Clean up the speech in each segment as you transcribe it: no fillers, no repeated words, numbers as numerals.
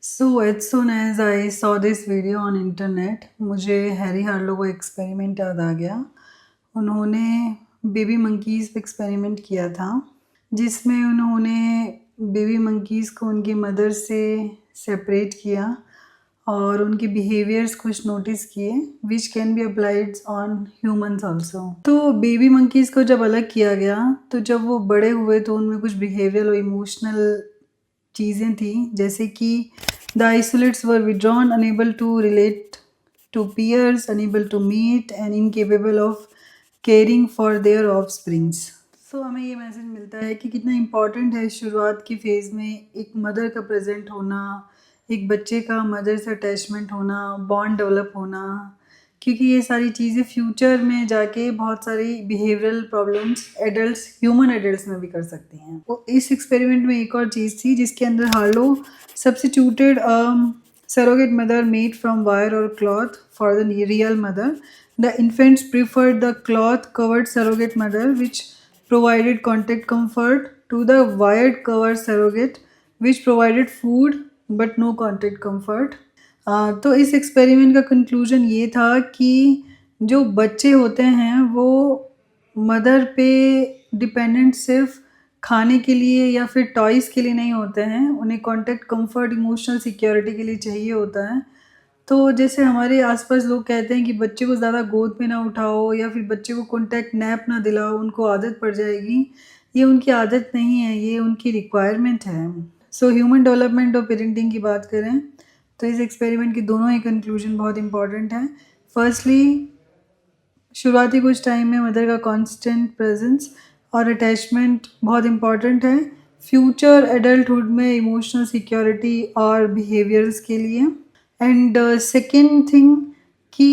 So as soon as I saw this video on internet, मुझे Harry हार्लोw का experiment याद आ गया। उन्होंने बेबी मंकीज़ पे एक्सपेरिमेंट किया था, जिसमें उन्होंने बेबी मंकीज़ को उनकी मदर से सेपरेट किया और उनके बिहेवियर्स कुछ नोटिस किए which can be applied on humans also. तो बेबी मंकीज़ को जब अलग किया गया, तो जब वो बड़े हुए तो उनमें कुछ बिहेवियरल और इमोशनल चीज़ें थी, जैसे कि the isolates were withdrawn, unable to relate to peers, unable to meet and incapable of caring for their offsprings. So हमें ये मैसेज मिलता है कि कितना इम्पॉर्टेंट है शुरुआत की फ़ेज़ में एक मदर का प्रेजेंट होना, एक बच्चे का मदर से अटैचमेंट होना, बॉन्ड डेवलप होना, क्योंकि ये सारी चीज़ें फ्यूचर में जाके बहुत सारी behavioural problems adults, human adults में भी कर सकती हैं। तो इस एक्सपेरिमेंट में एक और चीज़ थी जिसके अंदर Harlow substituted surrogate mother made from wire or cloth for the real mother. The infants preferred the cloth covered surrogate mother, which provided contact comfort, to the wired covered surrogate, which provided food but no contact comfort. तो इस experiment का conclusion ये था कि जो बच्चे होते हैं वो मदर पे डिपेंडेंट सिर्फ खाने के लिए या फिर टॉयज़ के लिए नहीं होते हैं, उन्हें कॉन्टैक्ट कंफर्ट, इमोशनल सिक्योरिटी के लिए चाहिए होता है। तो जैसे हमारे आसपास लोग कहते हैं कि बच्चे को ज़्यादा गोद में ना उठाओ या फिर बच्चे को कॉन्टैक्ट नैप ना दिलाओ, उनको आदत पड़ जाएगी। ये उनकी आदत नहीं है, ये उनकी रिक्वायरमेंट है। सो ह्यूमन डेवलपमेंट और पेरेंटिंग की बात करें तो इस एक्सपेरिमेंट के दोनों ही कंक्लूजन बहुत इंपॉर्टेंट हैं। फर्स्टली, शुरुआती कुछ टाइम में मदर का कांस्टेंट प्रेजेंस और अटैचमेंट बहुत इम्पॉर्टेंट है फ्यूचर एडल्टहुड में इमोशनल सिक्योरिटी और बिहेवियर्स के लिए। एंड सेकेंड थिंग कि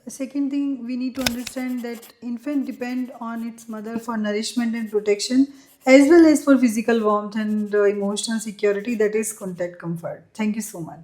second thing, we need to understand that infant depend on its mother for nourishment and protection, as well as for physical warmth and emotional security, that is contact comfort. Thank you so much.